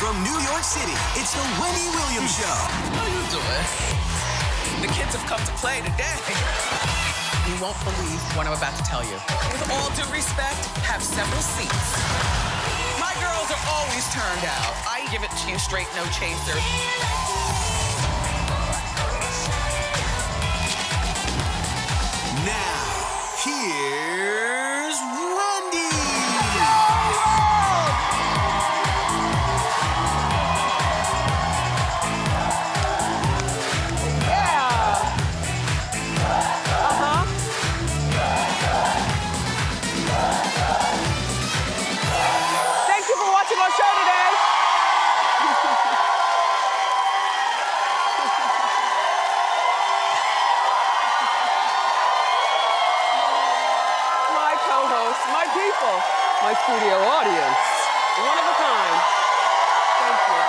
From New York City, it's the Wendy Williams Show. How you doing? The kids have come to play today. You won't believe what I'm about to tell you. With all due respect, have several seats. My girls are always turned out. I give it to you straight, no chaser. Now, here's Wendy. Thank you for watching our show today. My co-hosts, my people, my studio audience. One of a kind. Thank you.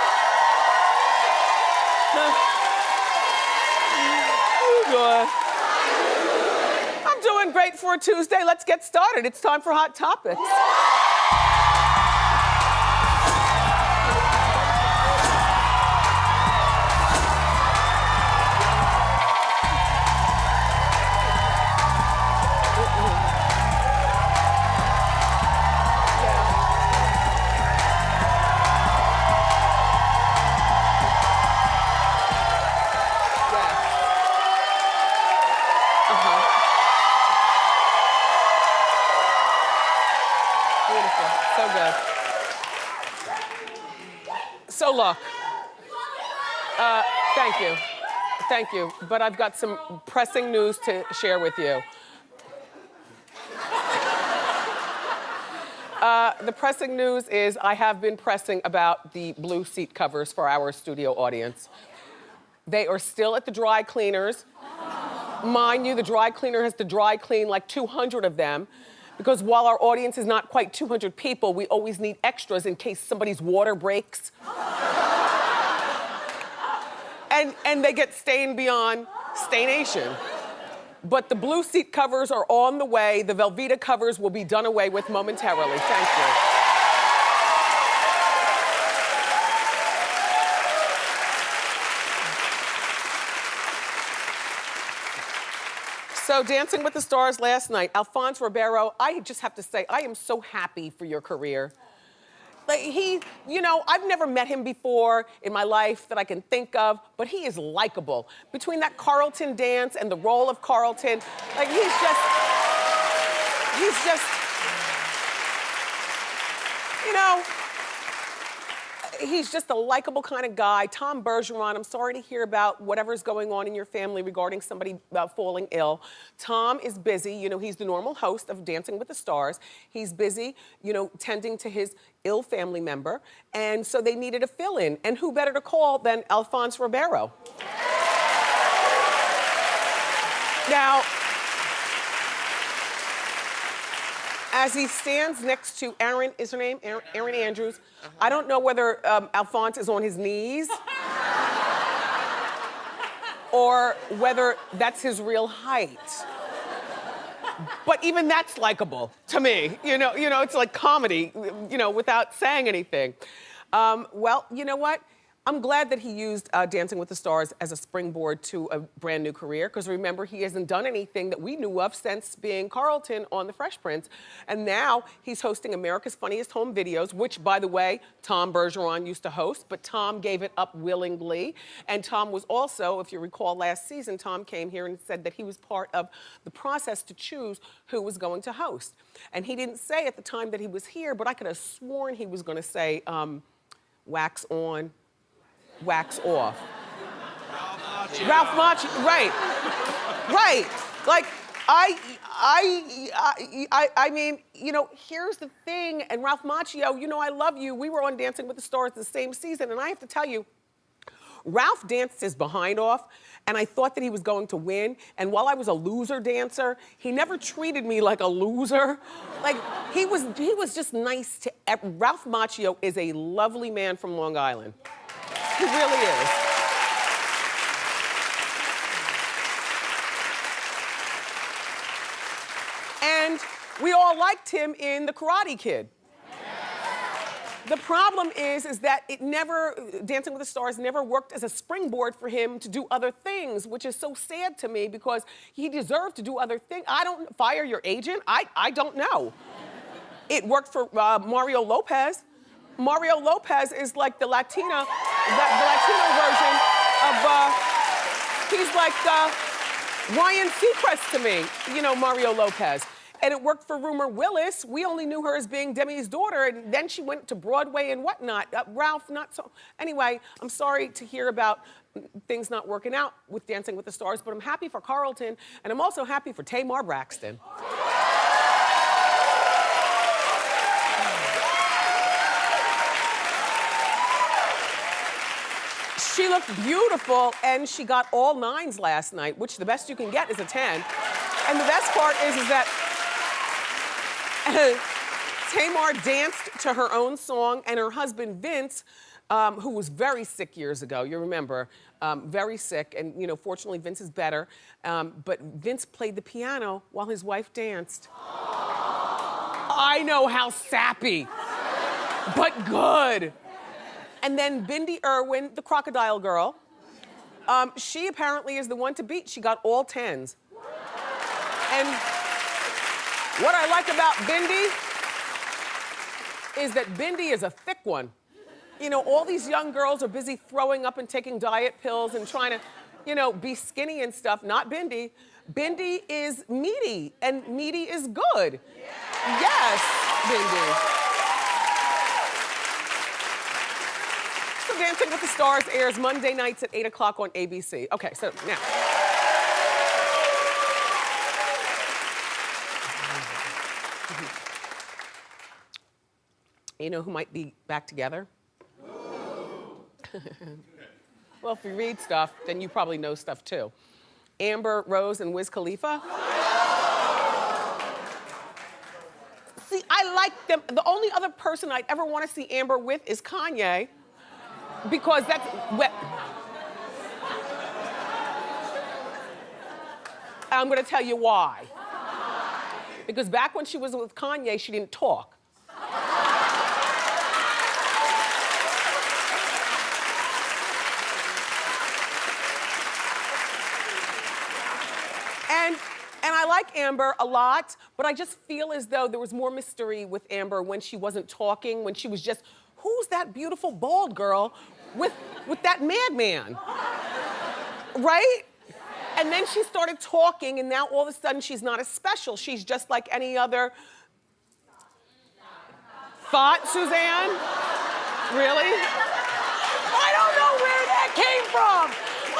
Oh, good. I'm doing great for a Tuesday. Let's get started. It's time for Hot Topics. Beautiful. So good. So look. Thank you. Thank you. But I've got some pressing news to share with you. The pressing news is I have been pressing about the blue seat covers for our studio audience. They are still at the dry cleaners. Mind you, the dry cleaner has to dry clean like 200 of them, because while our audience is not quite 200 people, we always need extras in case somebody's water breaks. And they get stained beyond staination. But the blue seat covers are on the way. The Velveeta covers will be done away with momentarily. Thank you. So, Dancing with the Stars last night, Alfonso Ribeiro, I just have to say, I am so happy for your career. Like, I've never met him before in my life that I can think of, but he is likable. Between that Carlton dance and the role of Carlton, like, he's just, he's just a likable kind of guy. Tom Bergeron, I'm sorry to hear about whatever's going on in your family regarding somebody falling ill. Tom is busy. He's the normal host of Dancing with the Stars. He's busy, tending to his ill family member. And so they needed a fill-in. And who better to call than Alfonso Ribeiro? Now, as he stands next to Aaron, is her name? Aaron Andrews. I don't know whether Alphonse is on his knees or whether that's his real height. But even that's likable to me. It's like comedy, without saying anything. Well, you know what? I'm glad that he used Dancing with the Stars as a springboard to a brand new career, because remember, he hasn't done anything that we knew of since being Carlton on The Fresh Prince. And now he's hosting America's Funniest Home Videos, which, by the way, Tom Bergeron used to host, but Tom gave it up willingly. And Tom was also, if you recall last season, Tom came here and said that he was part of the process to choose who was going to host. And he didn't say at the time that he was here, but I could have sworn he was gonna say, wax on, wax off. Ralph Macchio, right. Like, I mean, here's the thing, and Ralph Macchio, I love you. We were on Dancing with the Stars the same season, and I have to tell you, Ralph danced his behind off, and I thought that he was going to win. And while I was a loser dancer, he never treated me like a loser. Like, he was just nice to Ralph Macchio is a lovely man from Long Island. He really is. And we all liked him in The Karate Kid. The problem is that Dancing with the Stars never worked as a springboard for him to do other things, which is so sad to me because he deserved to do other things. I don't fire your agent. I don't know. It worked for Mario Lopez. Mario Lopez is like the Latino version of, he's like Ryan Seacrest to me, you know, Mario Lopez. And it worked for Rumor Willis. We only knew her as being Demi's daughter, and then she went to Broadway and whatnot. Ralph, not so. Anyway, I'm sorry to hear about things not working out with Dancing with the Stars, but I'm happy for Carlton, and I'm also happy for Tamar Braxton. She looked beautiful, and she got all 9s last night, which the best you can get is a 10. And the best part is that Tamar danced to her own song, and her husband Vince, who was very sick years ago, you remember, very sick, and you know, fortunately Vince is better, but Vince played the piano while his wife danced. I know, how sappy, but good. And then Bindi Irwin, the crocodile girl, she apparently is the one to beat. She got all 10s. And what I like about Bindi is that Bindi is a thick one. You know, all these young girls are busy throwing up and taking diet pills and trying to, you know, be skinny and stuff. Not Bindi. Bindi is meaty, and meaty is good. Yeah. Yes, Bindi. So Dancing with the Stars airs Monday nights at 8 o'clock on ABC. Okay, so now. You know who might be back together? Well, if you read stuff, then you probably know stuff too. Amber Rose and Wiz Khalifa. See, I like them. The only other person I'd ever want to see Amber with is Kanye, because that's what. I'm gonna tell you why. Because back when she was with Kanye, she didn't talk. And I like Amber a lot, but I just feel as though there was more mystery with Amber when she wasn't talking, when she was just, who's that beautiful bald girl with that madman? Right? And then she started talking, and now all of a sudden she's not as special. She's just like any other. Thought, Suzanne? Really? I don't know where that came from.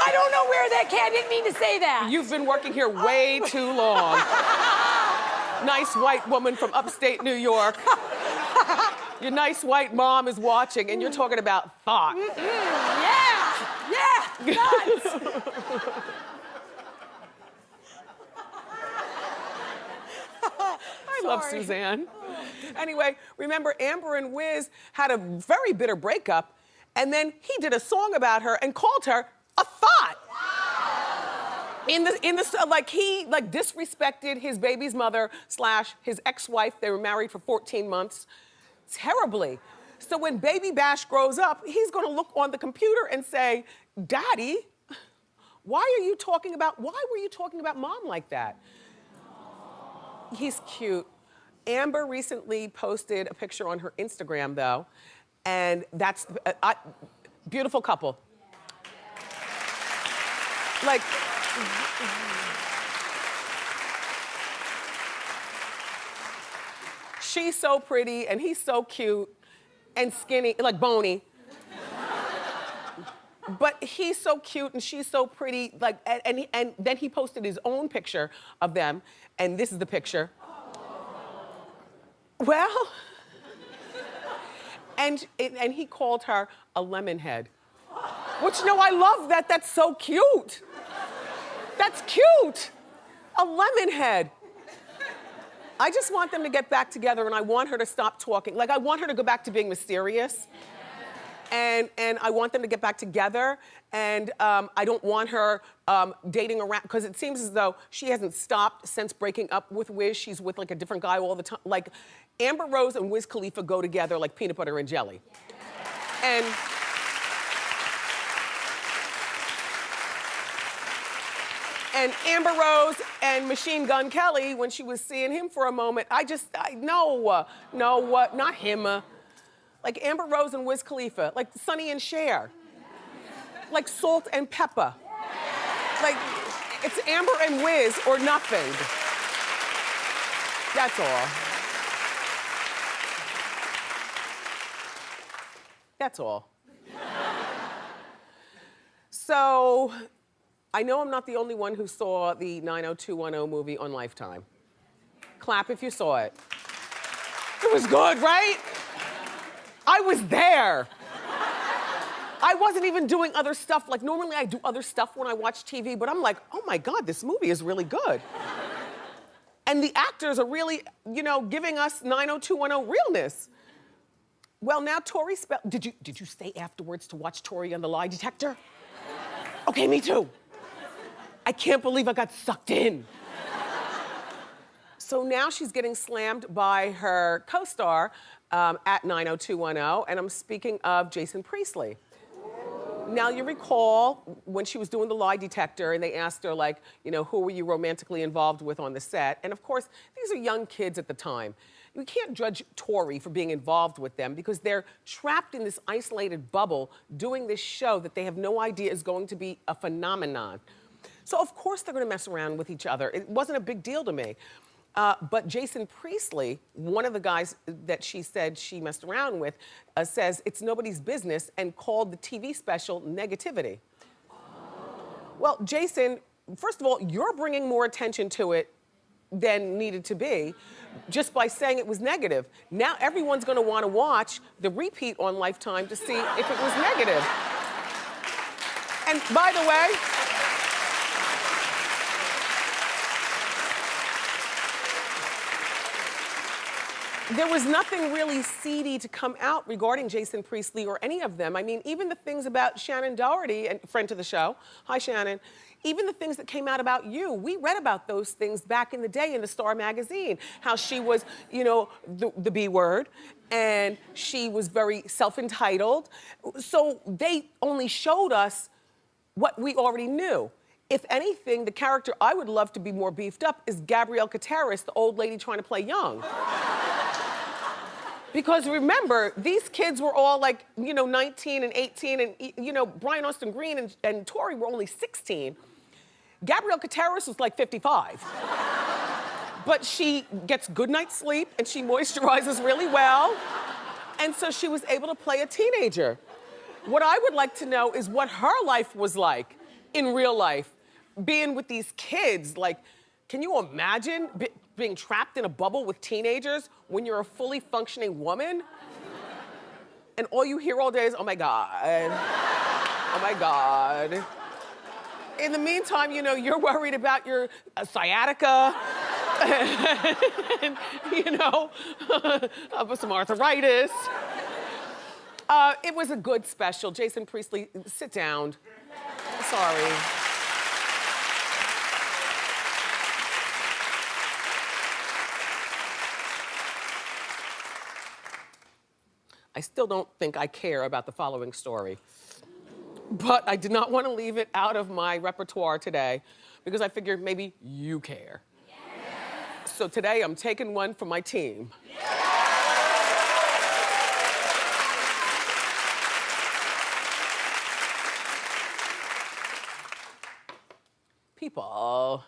I don't know where that came. I didn't mean to say that. You've been working here way too long. Nice white woman from upstate New York. Your nice white mom is watching, and you're talking about thought. Yeah, nuts. I love Suzanne. Anyway, remember Amber and Wiz had a very bitter breakup, and then he did a song about her and called her a thought. He disrespected his baby's mother / his ex-wife. They were married for 14 months. Terribly. So when Baby Bash grows up, he's gonna look on the computer and say, Daddy, why were you talking about mom like that? He's cute. Amber recently posted a picture on her Instagram though, and that's, beautiful couple. Like, she's so pretty and he's so cute and skinny, like bony. But he's so cute and she's so pretty, like, and then he posted his own picture of them, and this is the picture. Well, and he called her a lemon head. Which, no, I love that. That's so cute. That's cute. A lemon head. I just want them to get back together, and I want her to stop talking. Like, I want her to go back to being mysterious. and I want them to get back together. And I don't want her dating around, because it seems as though she hasn't stopped since breaking up with Wiz. She's with like a different guy all the time. Like Amber Rose and Wiz Khalifa go together like peanut butter and jelly. And Amber Rose and Machine Gun Kelly, when she was seeing him for a moment, no, not him. Like Amber Rose and Wiz Khalifa, like Sonny and Cher, like Salt and Pepper. Like, it's Amber and Wiz or nothing. That's all. That's all. So, I know I'm not the only one who saw the 90210 movie on Lifetime. Clap if you saw it. It was good, right? I was there. I wasn't even doing other stuff. Like normally I do other stuff when I watch TV, but I'm like, oh my God, this movie is really good. And the actors are really, giving us 90210 realness. Well, now Tori did you stay afterwards to watch Tori on the lie detector? Okay, me too. I can't believe I got sucked in. So now she's getting slammed by her co-star at 90210, and I'm speaking of Jason Priestley. Now you recall when she was doing the lie detector and they asked her like, who were you romantically involved with on the set? And of course, these are young kids at the time. You can't judge Tori for being involved with them because they're trapped in this isolated bubble doing this show that they have no idea is going to be a phenomenon. So of course they're gonna mess around with each other. It wasn't a big deal to me. But Jason Priestley, one of the guys that she said she messed around with, says it's nobody's business and called the TV special negativity. Well, Jason, first of all, you're bringing more attention to it than needed to be just by saying it was negative. Now everyone's gonna wanna watch the repeat on Lifetime to see if it was negative. And by the way, there was nothing really seedy to come out regarding Jason Priestley or any of them. I mean, even the things about Shannon Doherty, and friend to the show, hi Shannon, even the things that came out about you, we read about those things back in the day in the Star magazine, how she was, the B word, and she was very self-entitled. So they only showed us what we already knew. If anything, the character I would love to be more beefed up is Gabrielle Kateris, the old lady trying to play young. Because remember, these kids were all like, 19 and 18, and Brian Austin Green and Tori were only 16. Gabrielle Kateris was like 55. But she gets good night's sleep and she moisturizes really well. And so she was able to play a teenager. What I would like to know is what her life was like in real life, being with these kids. Like, can you imagine being trapped in a bubble with teenagers when you're a fully functioning woman? And all you hear all day is, oh my God, oh my God. In the meantime, you're worried about your sciatica, and, some arthritis. It was a good special. Jason Priestley, sit down. Sorry. I still don't think I care about the following story. But I did not want to leave it out of my repertoire today because I figured maybe you care. Yes. So today I'm taking one for my team. Yes. People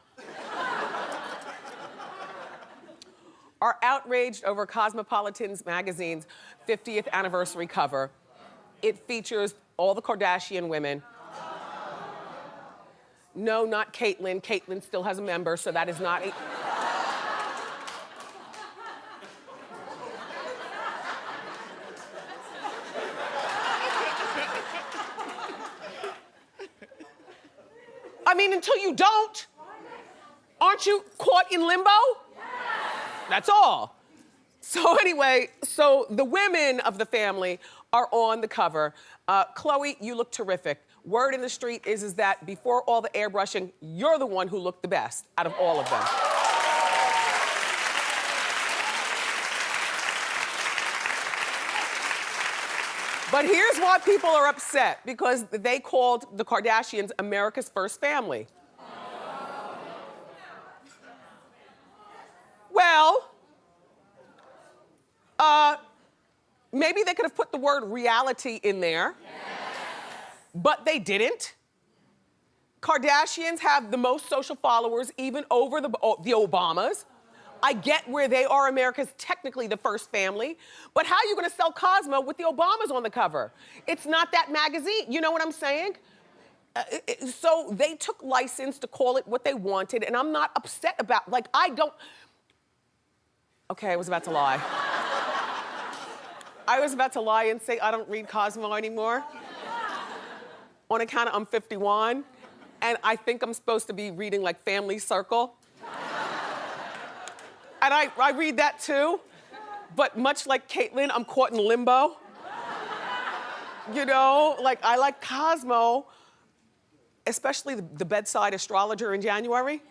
are outraged over Cosmopolitan's magazine's 50th anniversary cover. It features all the Kardashian women. No, not Caitlyn. Caitlyn still has a member, so that is not a... I mean, until you don't, aren't you caught in limbo? That's all. So anyway, so the women of the family are on the cover. Chloe, you look terrific. Word in the street is that before all the airbrushing, you're the one who looked the best out of all of them. But here's why people are upset, because they called the Kardashians America's first family. Well, maybe they could have put the word reality in there, but they didn't. Kardashians have the most social followers, even over the Obamas. I get where they are America's technically the first family, but how are you gonna sell Cosmo with the Obamas on the cover? It's not that magazine, you know what I'm saying? So they took license to call it what they wanted, and I'm not upset about, like, I don't, okay, I was about to lie. I was about to lie and say I don't read Cosmo anymore on account of I'm 51, and I think I'm supposed to be reading like Family Circle. And I read that too, but much like Caitlyn, I'm caught in limbo. You know, like I like Cosmo, especially the bedside astrologer in January,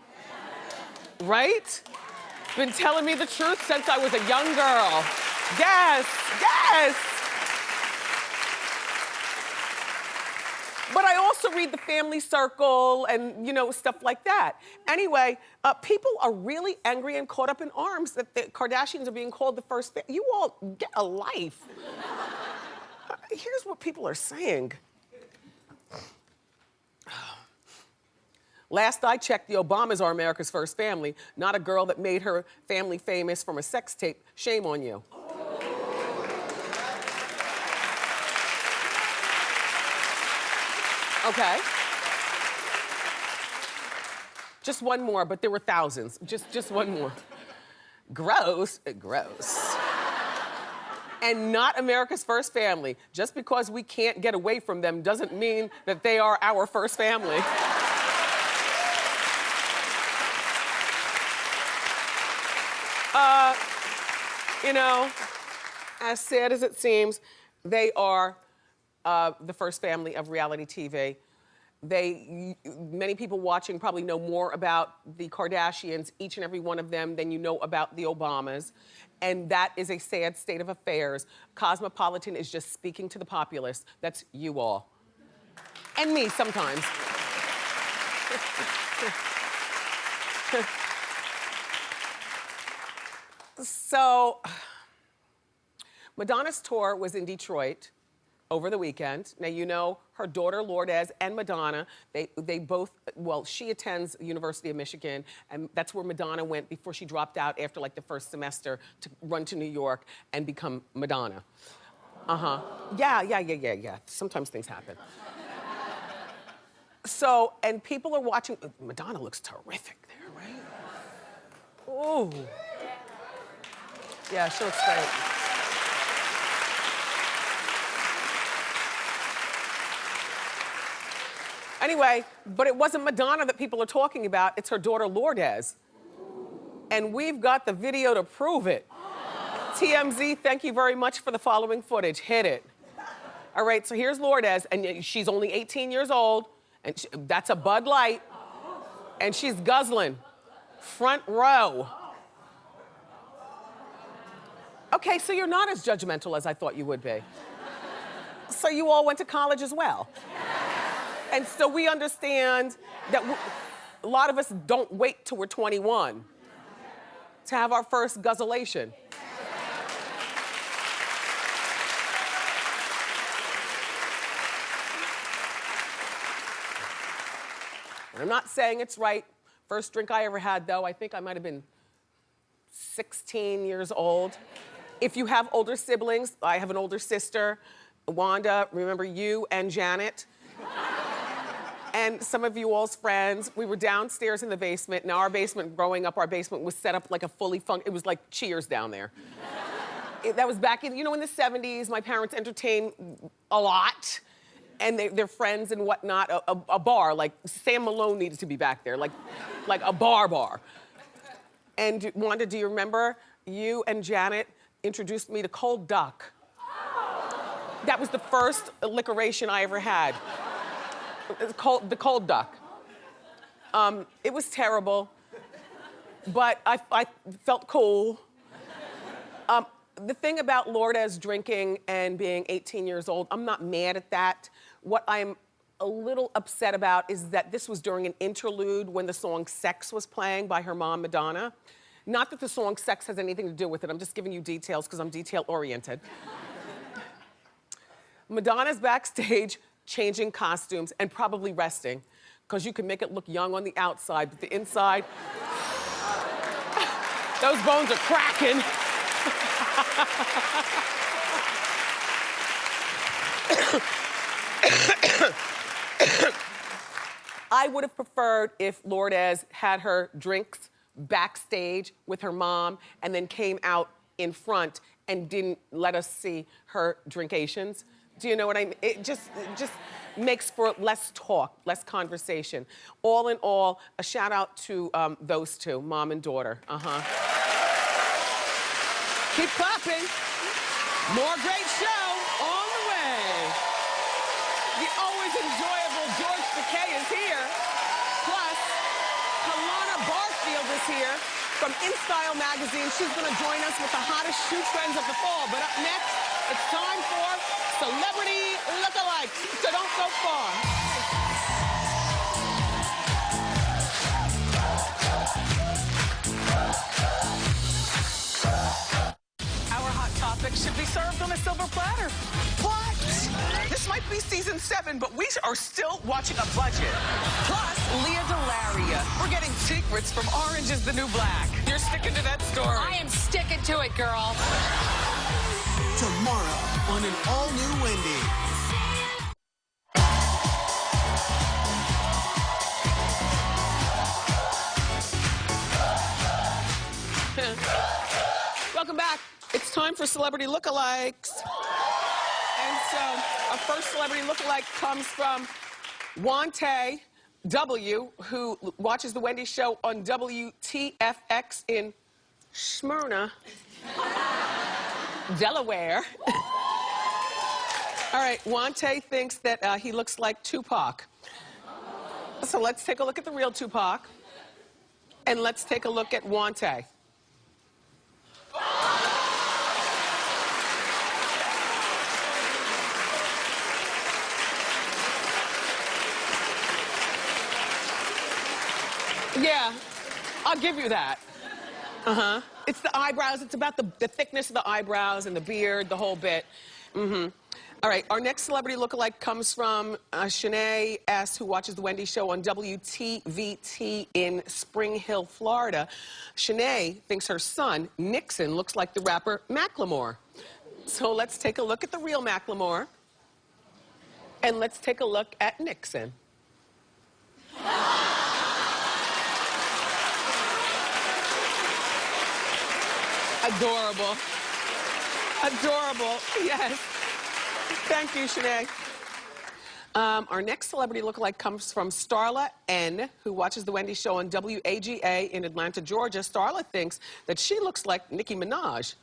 right? Been telling me the truth since I was a young girl. Yes, yes. But I also read the Family Circle and, you know, stuff like that. Anyway, people are really angry and caught up in arms that the Kardashians are being called the first family. You all get a life. Here's what people are saying. Last I checked, the Obamas are America's first family, not a girl that made her family famous from a sex tape. Shame on you. Okay. Just one more, but there were thousands. Just one more. Gross, gross. And not America's first family. Just because we can't get away from them doesn't mean that they are our first family. You know, as sad as it seems, they are the first family of reality TV. Many people watching probably know more about the Kardashians, each and every one of them, than you know about the Obamas. And that is a sad state of affairs. Cosmopolitan is just speaking to the populace. That's you all. And me sometimes. So, Madonna's tour was in Detroit over the weekend. Now, you know, her daughter Lourdes and Madonna, they both, well, she attends University of Michigan, and that's where Madonna went before she dropped out after like the first semester to run to New York and become Madonna. Yeah. Sometimes things happen. So, and people are watching, Madonna looks terrific there, right? Ooh. Yeah, she looks great. Anyway, but it wasn't Madonna that people are talking about, it's her daughter Lourdes. And we've got the video to prove it. TMZ, thank you very much for the following footage. Hit it. All right, so here's Lourdes, and she's only 18 years old, and that's a Bud Light, and she's guzzling. Front row. Okay, so you're not as judgmental as I thought you would be. So you all went to college as well. And so we understand that a lot of us don't wait till we're 21 to have our first guzzlation. And I'm not saying it's right. First drink I ever had, though, I think I might have been 16 years old. If you have older siblings, I have an older sister, Wanda, remember you and Janet. And some of you all's friends, we were downstairs in the basement. Now our basement, growing up, our basement was set up like a it was like Cheers down there. That was back in, you know, in the 70s, my parents entertained a lot. And their friends and whatnot, a bar, like Sam Malone needed to be back there, like a bar. And Wanda, do you remember you and Janet introduced me to cold duck? That was the first liquoration I ever had. It was called the cold duck. It was terrible, but I felt cool. The thing about Lourdes drinking and being 18 years old, I'm not mad at that. What I'm a little upset about is that this was during an interlude when the song Sex was playing by her mom, Madonna. Not that the song Sex has anything to do with it, I'm just giving you details because I'm detail-oriented. Madonna's backstage changing costumes and probably resting because you can make it look young on the outside, but the inside, those bones are cracking. I would have preferred if Lourdes had her drinks backstage with her mom and then came out in front and didn't let us see her drinkations. Do you know what I mean? It just makes for less talk, less conversation. All in all, a shout out to those two, mom and daughter. Keep clapping. More great show on the way. The always enjoyable George Takei is here. Plus, Kahlana Barfield is here from InStyle magazine. She's gonna join us with the hottest shoe trends of the fall. But up next, it's time for Celebrity Lookalikes. So don't go far. Should be served on a silver platter. What? This might be season 7, but we are still watching a budget. Plus, Leah Delaria. We're getting secrets from Orange is the New Black. You're sticking to that story. I am sticking to it, girl. Tomorrow on an all-new Wendy. Welcome back. It's time for Celebrity Lookalikes. And so, our first Celebrity Lookalike comes from Wante W., who watches The Wendy Show on WTFX in Smyrna, Delaware. All right, Wante thinks that he looks like Tupac. So let's take a look at the real Tupac. And let's take a look at Wante. Yeah, I'll give you that. It's the eyebrows. It's about the thickness of the eyebrows and the beard, the whole bit. All right, our next celebrity lookalike comes from Shanae S., who watches The Wendy Show on WTVT in Spring Hill, Florida. Shanae thinks her son, Nixon, looks like the rapper Macklemore. So let's take a look at the real Macklemore. And let's take a look at Nixon. Adorable. Adorable, yes. Thank you, Shanae. Our next celebrity lookalike comes from Starla N., who watches The Wendy Show on WAGA in Atlanta, Georgia. Starla thinks that she looks like Nicki Minaj.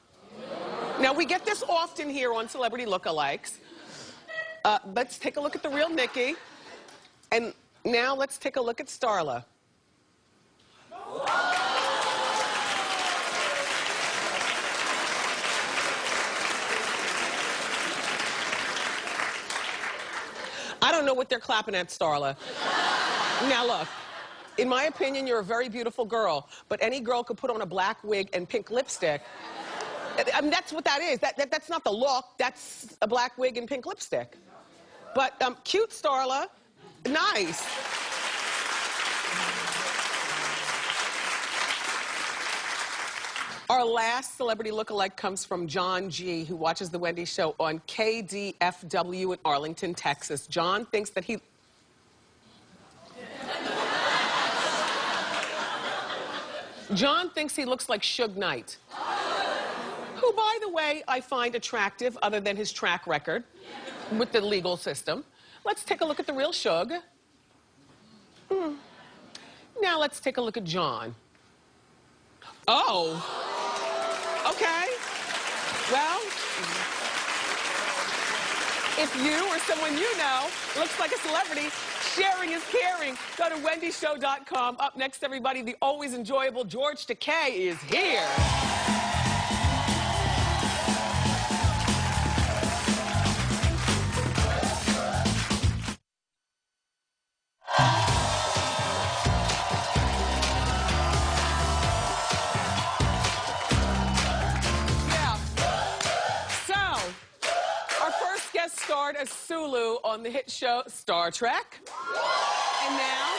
Now, we get this often here on Celebrity Lookalikes. Let's take a look at the real Nicki. And now let's take a look at Starla. I don't know what they're clapping at, Starla. Now look, in my opinion, you're a very beautiful girl, but any girl could put on a black wig and pink lipstick. I mean, that's what that is. That's not the look, that's a black wig and pink lipstick. But cute, Starla, nice. Our last celebrity lookalike comes from John G., who watches The Wendy Show on KDFW in Arlington, Texas. John thinks that he... John thinks he looks like Suge Knight, who, by the way, I find attractive other than his track record with the legal system. Let's take a look at the real Suge. Now let's take a look at John. Oh. Okay. Well, If you or someone you know looks like a celebrity, sharing is caring. Go to wendyshow.com. Up next, everybody, the always enjoyable George Takei is here. Starred as Sulu on the hit show Star Trek. And now,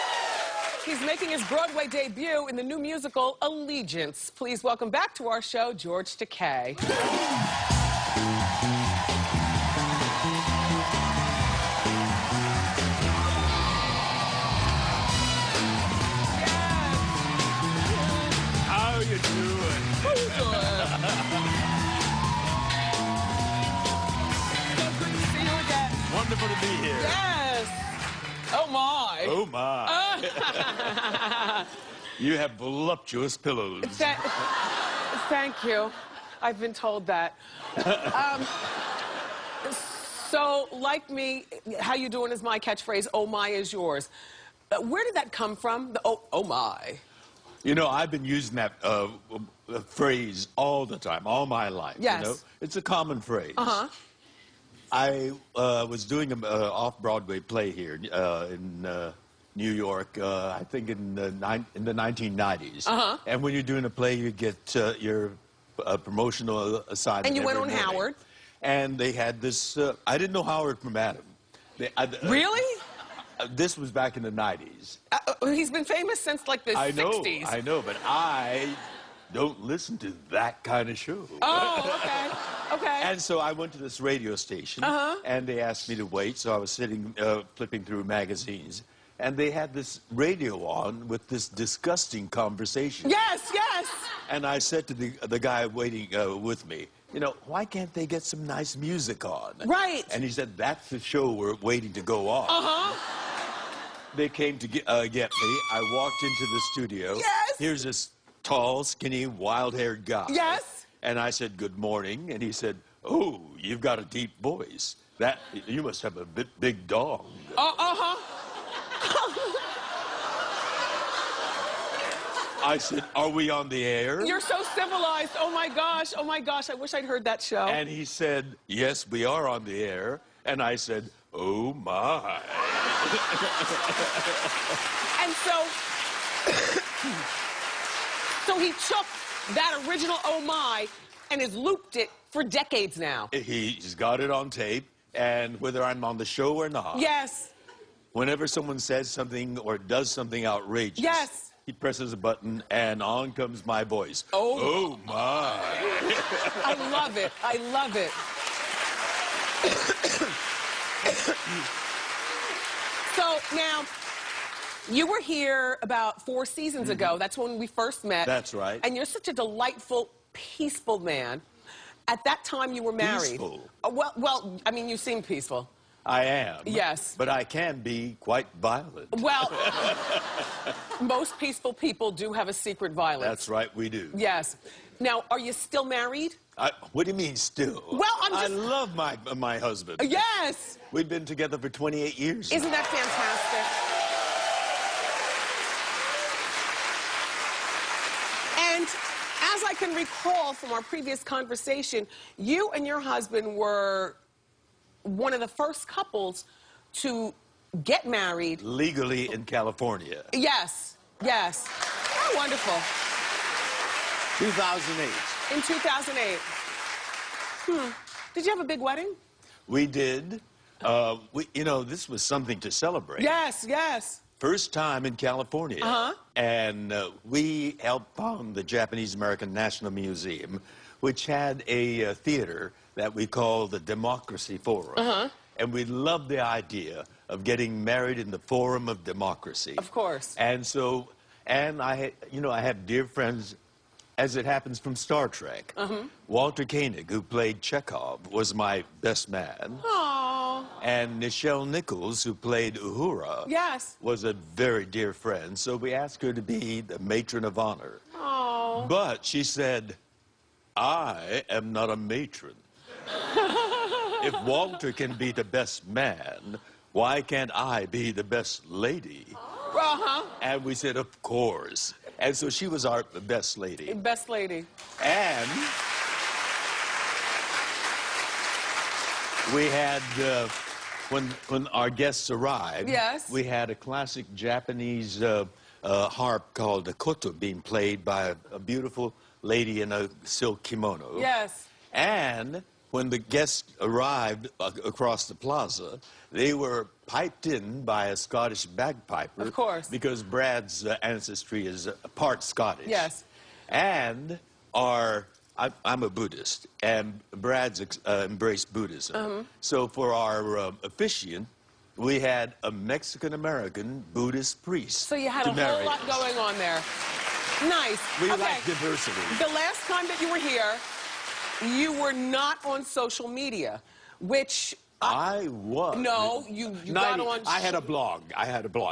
he's making his Broadway debut in the new musical Allegiance. Please welcome back to our show, George Takei. How you doing? How you doing? Wonderful to be here. Yes. Oh, my. Oh, my. You have voluptuous pillows. Thank you. I've been told that. So, like me, how you doing is my catchphrase, oh, my is yours. Where did that come from, the oh, my? You know, I've been using that phrase all the time, all my life. Yes. You know? It's a common phrase. Uh-huh. I was doing an off-Broadway play here in New York, I think in the 1990s. Uh-huh. And when you're doing a play, you get your promotional assignment. And you went on every morning. Howard. And they had this, I didn't know Howard from Adam. Really? This was back in the 90s. He's been famous since like the 60s. I know, but I don't listen to that kind of show. Oh, okay. Okay. And so I went to this radio station, and they asked me to wait, so I was sitting, flipping through magazines, and they had this radio on with this disgusting conversation. Yes, yes. And I said to the guy waiting with me, you know, why can't they get some nice music on? Right. And he said, that's the show we're waiting to go on. Uh-huh. They came to get me. I walked into the studio. Yes. Here's this tall, skinny, wild-haired guy. Yes. And I said, good morning. And he said, oh, you've got a deep voice. That, you must have a big dog. Uh-huh. I said, are we on the air? You're so civilized. Oh, my gosh. Oh, my gosh. I wish I'd heard that show. And he said, yes, we are on the air. And I said, oh, my. And so, so he took that original oh, my, and has looped it for decades now. He's got it on tape. And whether I'm on the show or not. Yes. Whenever someone says something or does something outrageous. Yes. He presses a button, and on comes my voice. Oh, my. I love it. I love it. So, now, you were here about 4 seasons ago. That's when we first met. That's right. And you're such a delightful, peaceful man. At that time, you were married. Peaceful? Well, I mean, you seem peaceful. I am. Yes. But I can be quite violent. Well, most peaceful people do have a secret violence. That's right, we do. Yes. Now, are you still married? What do you mean still? Well, I love my husband. Yes. We've been together for 28 years now. Isn't that fantastic? And as I can recall from our previous conversation, you and your husband were one of the first couples to get married. Legally in California. Yes, yes. How wonderful. 2008. In 2008. Did you have a big wedding? We did. You know, this was something to celebrate. Yes, yes. First time in California. And we helped found the Japanese American National Museum, which had a theater that we call the Democracy Forum. And we loved the idea of getting married in the Forum of Democracy. Of course. And so, I have dear friends, as it happens, from Star Trek. Walter Koenig, who played Chekhov, was my best man. Aww. And Nichelle Nichols, who played Uhura, yes, was a very dear friend. So we asked her to be the matron of honor. Aww. But she said, I am not a matron. if Walter can be the best man, why can't I be the best lady? Uh-huh. And we said, of course. And so she was our best lady. Best lady. And we had, when our guests arrived, yes, we had a classic Japanese harp called the koto being played by a beautiful lady in a silk kimono. Yes. And when the guests arrived across the plaza, they were piped in by a Scottish bagpiper. Of course. Because Brad's ancestry is part Scottish. Yes. And I'm a Buddhist, and Brad's embraced Buddhism. So for our officiant, we had a Mexican-American Buddhist priest. So you had a whole lot going on there. Nice. We like diversity. The last time that you were here, you were not on social media, which... I was. No, you got on... I had a blog.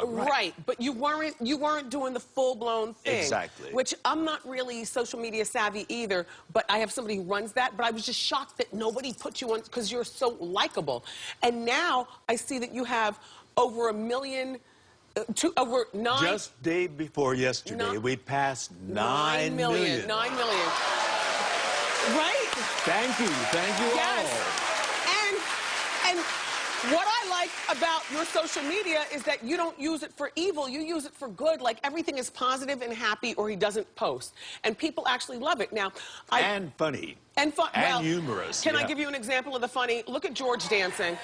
Right, but you weren't doing the full-blown thing. Exactly. Which I'm not really social media savvy either, but I have somebody who runs that, but I was just shocked that nobody put you on because you're so likable. And now I see that you have over 1 million... over 9... Just day before yesterday, we passed 9 million. 9 million. Right? Thank you Yes. all. And what I like about your social media is that you don't use it for evil, you use it for good. Like everything is positive and happy, or he doesn't post. And people actually love it. Now, and funny. And fun. And well, humorous. Can I give you an example of the funny? Look at George dancing.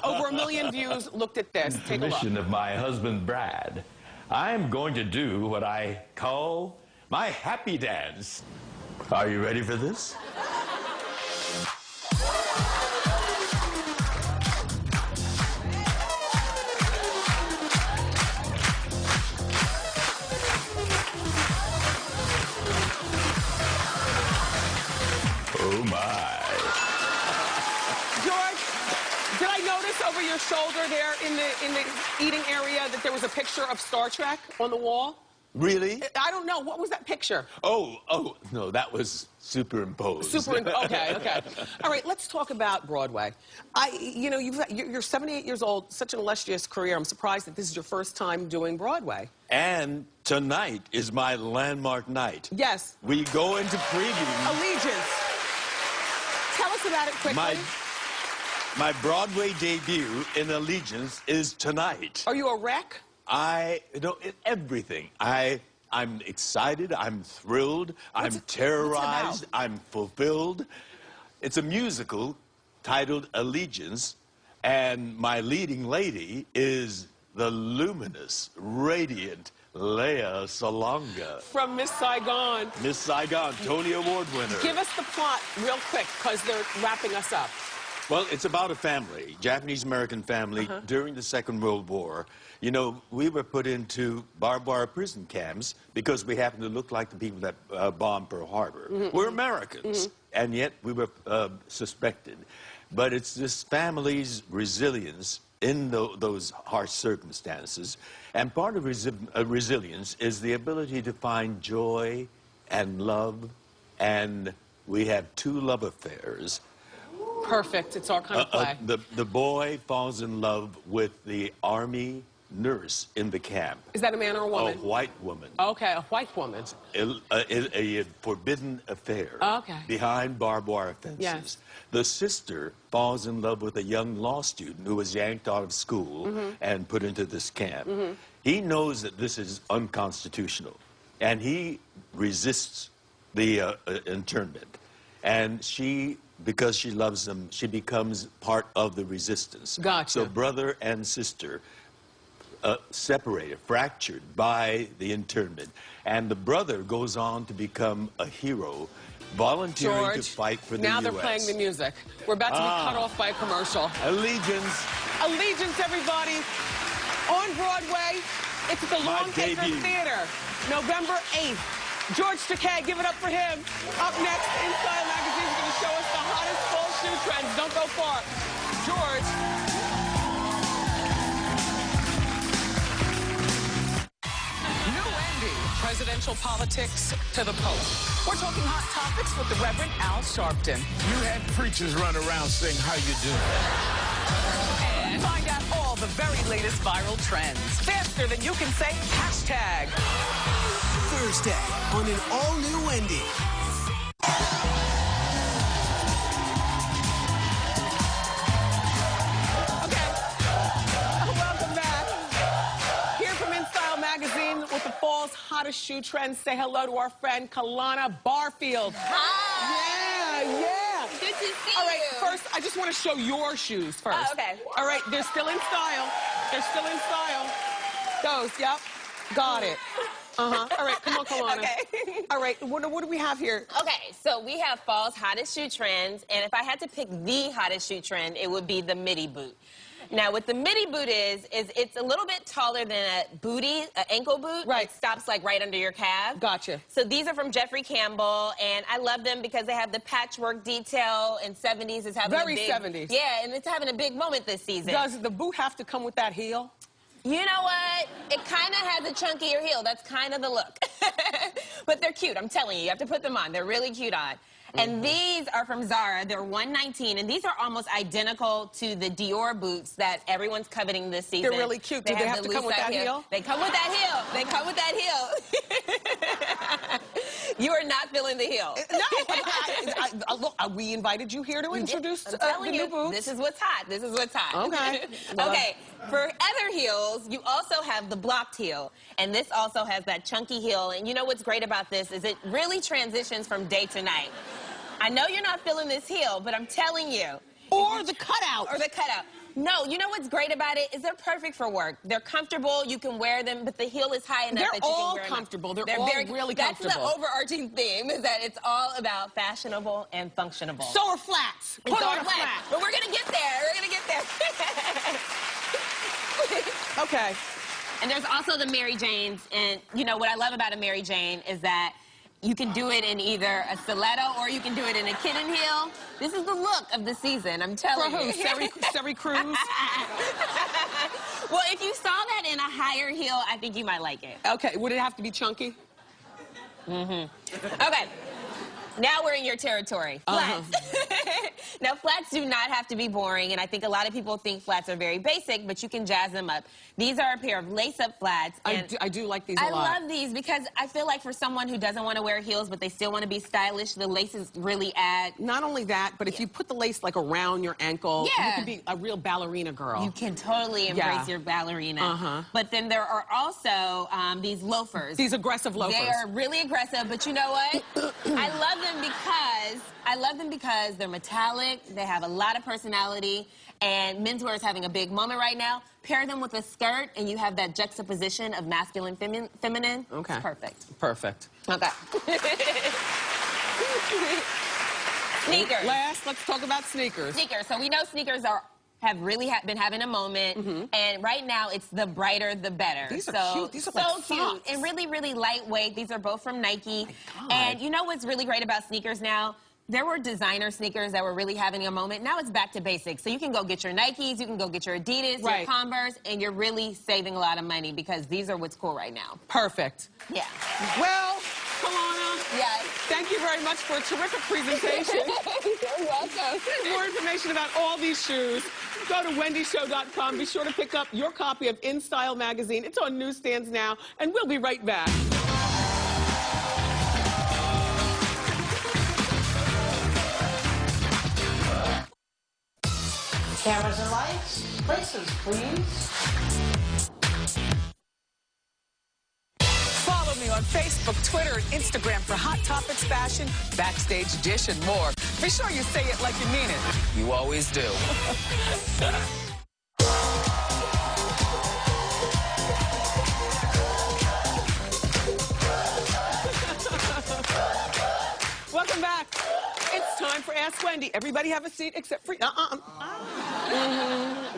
Over 1 million views looked at this. Take a look. Permission of my husband, Brad, I'm going to do what I call my happy dance. Are you ready for this? Oh, my. George, did I notice over your shoulder there in the eating area that there was a picture of Star Trek on the wall? Really? I don't know. What was that picture? Oh, no, that was superimposed. Okay. All right, let's talk about Broadway. You're 78 years old, such an illustrious career. I'm surprised that this is your first time doing Broadway. And tonight is my landmark night. Yes. We go into preview. Allegiance. Tell us about it quickly. My Broadway debut in Allegiance is tonight. Are you a wreck? Everything. I'm excited, I'm thrilled, I'm terrorized, I'm fulfilled. It's a musical titled Allegiance, and my leading lady is the luminous, radiant Lea Salonga. From Miss Saigon. Miss Saigon, Tony Award winner. Give us the plot real quick, because they're wrapping us up. Well, it's about a family, Japanese-American family, during the Second World War. You know, we were put into barbed wire prison camps because we happened to look like the people that bombed Pearl Harbor. We're Americans, and yet we were suspected. But it's this family's resilience in those harsh circumstances. And part of resilience is the ability to find joy and love. And we have 2 love affairs. Perfect. It's our kind of play. The boy falls in love with the Army nurse in the camp. Is that a man or a woman? A white woman. Okay, a white woman. A forbidden affair. Okay. Behind barbed wire fences. Yes. The sister falls in love with a young law student who was yanked out of school and put into this camp. He knows that this is unconstitutional, and he resists the internment. And she, because she loves him, she becomes part of the resistance. Gotcha. So brother and sister separated, fractured by the internment. And the brother goes on to become a hero, volunteering George, to fight for the now U.S. they're playing the music. We're about to be cut off by a commercial. Allegiance. Allegiance, everybody. On Broadway, it's at the Longacre debut. Theater, November 8th. George Takei, give it up for him. Up next, Inside Magazine is going to show us the hottest fall shoe trends. Don't go far. George. New Wendy, presidential presidential politics to the Pope. We're talking hot topics with the Reverend Al Sharpton. You had preachers run around saying, how you doing? And find out all the very latest viral trends. Faster than you can say hashtag. Thursday on an all-new Wendy. Welcome back. Here from InStyle magazine with the fall's hottest shoe trends. Say hello to our friend Kahlana Barfield. Hi. Yeah. Good to see All right, you. first, I just want to show your shoes first. Oh, okay. All right, they're still in style. They're still in style. Those, yep. Got it. Uh-huh. All right, come on, Kahlana. Okay. All right, what do we have here? Okay, so we have fall's hottest shoe trends, and if I had to pick the hottest shoe trend, it would be the midi boot. Now, what the midi boot is it's a little bit taller than a booty, an ankle boot. Right. It stops like right under your calf. Gotcha. So these are from Jeffrey Campbell, and I love them because they have the patchwork detail, and 70s is having Very a big... 70s. Yeah, and it's having a big moment this season. Does the boot have to come with that heel? You know what? It kind of has a chunkier heel. That's kind of the look. But they're cute, I'm telling you. You have to put them on. They're really cute on. And these are from Zara. They're $119, and these are almost identical to the Dior boots that everyone's coveting this season. They're really cute. Do they have to come with that heel? They come with that heel. They come with that heel. You are not feeling the heel. No, look, we invited you here to introduce I'm the telling new you, boots. this is what's hot. This is what's hot. Okay. Okay. For other heels, you also have the blocked heel, and this also has that chunky heel. And you know what's great about this is it really transitions from day to night. I know you're not feeling this heel, but I'm telling you. Or the cutout. Or the cutout. No, you know what's great about it is they're perfect for work. They're comfortable, you can wear them, but the heel is high enough that you They're can all wear them. comfortable. They're all really comfortable. That's the overarching theme, is that it's all about fashionable and functionable. So are flats. Put on a flat. But we're gonna get there. We're gonna get there. Okay. And there's also the Mary Janes, and you know what I love about a Mary Jane is that you can do it in either a stiletto or you can do it in a kitten heel. This is the look of the season, I'm telling you. For who? Seri Cruz? Well, if you saw that in a higher heel, I think you might like it. Okay, would it have to be chunky? Okay. Now we're in your territory. Flats. Now, flats do not have to be boring, and I think a lot of people think flats are very basic, but you can jazz them up. These are a pair of lace-up flats. And I do like these a lot. I love these because I feel like for someone who doesn't want to wear heels, but they still want to be stylish, the laces really add. Not only that, but if you put the lace like around your ankle, you can be a real ballerina girl. You can totally embrace your ballerina. But then there are also these loafers. These aggressive loafers. They are really aggressive, but you know what? I love them because they're metallic, they have a lot of personality, and menswear is having a big moment right now. Pair them with a skirt, and you have that juxtaposition of masculine, feminine. Okay. It's perfect. Perfect. Okay. Sneakers. Last, let's talk about sneakers. Sneakers. So we know sneakers have really been having a moment, and right now it's the brighter the better. These are cute. These are so like cute socks. and really, really lightweight. These are both from Nike. Oh my God. And you know what's really great about sneakers now? There were designer sneakers that were really having a moment. Now it's back to basics. So you can go get your Nikes, you can go get your Adidas, your Converse, and you're really saving a lot of money because these are what's cool right now. Perfect. Yeah. Well, Kahlana, Yes. thank you very much for a terrific presentation. You're welcome. For more information about all these shoes, go to wendyshow.com. Be sure to pick up your copy of InStyle magazine. It's on newsstands now, and we'll be right back. Cameras and lights, places, please. Follow me on Facebook, Twitter, and Instagram for Hot Topics Fashion, Backstage Dish, and more. Be sure you say it like you mean it. You always do. Welcome back. It's time for Ask Wendy. Everybody have a seat except for...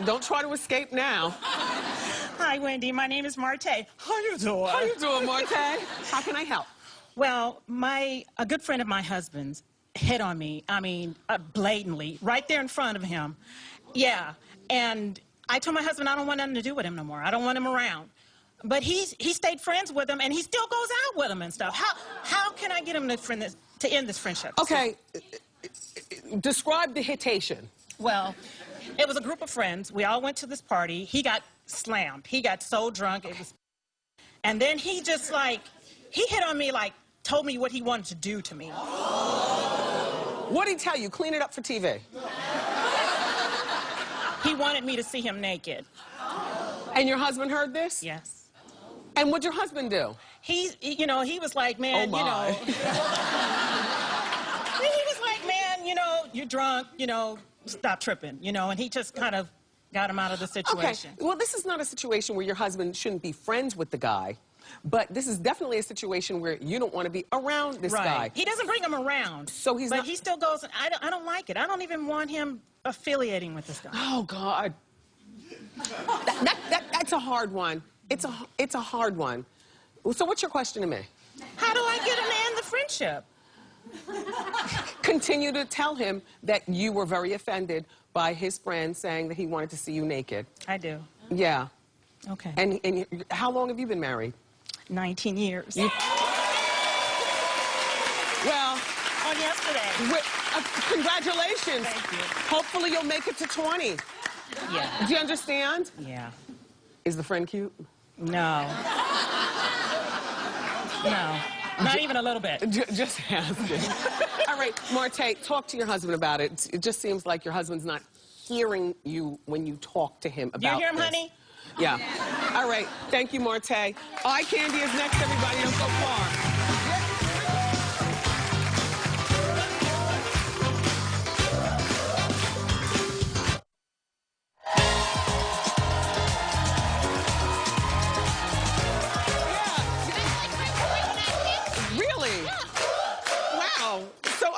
Don't try to escape now. Hi, Wendy. My name is Marte. How you doing? How you doing, Marte? How can I help? Well, a good friend of my husband's hit on me. I mean, blatantly, right there in front of him. Yeah, and I told my husband I don't want nothing to do with him no more. I don't want him around. But he stayed friends with him, and he still goes out with him and stuff. How can I get him to end this friendship? Okay, describe the hitation. Well, it was a group of friends. We all went to this party. He got slammed. He got so drunk. And then he just he hit on me, told me what he wanted to do to me. What did he tell you? Clean it up for TV. He wanted me to see him naked. And your husband heard this? Yes. And what'd your husband do? He was like, man, oh my. he was like, man, you're drunk, stop tripping, and he just kind of got him out of the situation. Okay, well, this is not a situation where your husband shouldn't be friends with the guy, but this is definitely a situation where you don't want to be around this guy. He doesn't bring him around. So he's but he still goes, I don't like it. I don't even want him affiliating with this guy. Oh, God. That's a hard one. It's a hard one. So what's your question to me? How do I get him to end the friendship? Continue to tell him that you were very offended by his friend saying that he wanted to see you naked. I do. Yeah. Okay. And how long have you been married? 19 years. Well, on yesterday. Congratulations. Thank you. Hopefully you'll make it to 20. Yeah. Do you understand? Yeah. Is the friend cute? No. No. Not even a little bit. Just asking. All right, Marte, talk to your husband about it. It just seems like your husband's not hearing you when you talk to him about Do you hear him, this. honey? Yeah. All right. Thank you, Marte. Eye candy is next, everybody. Don't go far.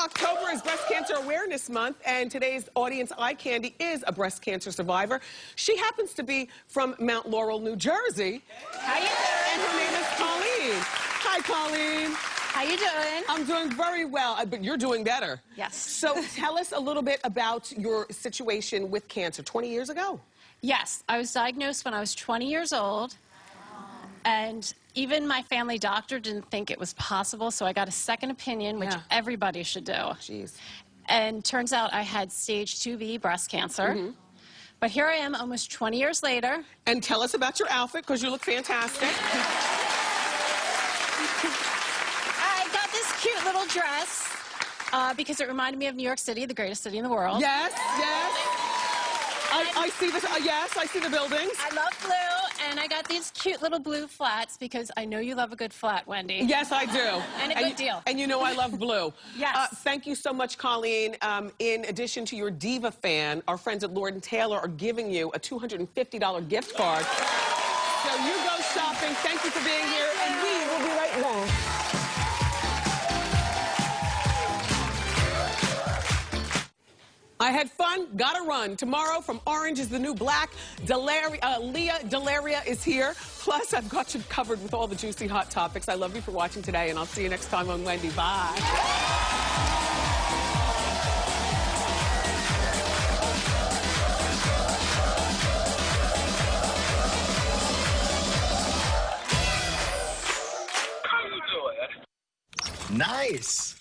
October is Breast Cancer Awareness Month, and today's audience eye candy is a breast cancer survivor. She happens to be from Mount Laurel, New Jersey. How you doing? And her name is Colleen. Hi, Colleen. How you doing? I'm doing very well, but you're doing better. Yes. So tell us a little bit about your situation with cancer 20 years ago. Yes, I was diagnosed when I was 20 years old, and even my family doctor didn't think it was possible, so I got a second opinion, which everybody should do. Jeez. And turns out I had stage 2B breast cancer. But here I am almost 20 years later. And tell us about your outfit, because you look fantastic. I got this cute little dress because it reminded me of New York City, the greatest city in the world. Yes, yes. I see this. Yes, I see the buildings. I love blue, and I got these cute little blue flats because I know you love a good flat, Wendy. Yes, I do. And a good deal. And you know I love blue. Yes. Thank you so much, Colleen. In addition to your Diva fan, our friends at Lord & Taylor are giving you a $250 gift card. So you go shopping. Thank you for being here, and we will be right back. I had fun, gotta run. Tomorrow, from Orange is the New Black, Leah Delaria is here. Plus, I've got you covered with all the juicy hot topics. I love you for watching today, and I'll see you next time on Wendy. Bye. Nice.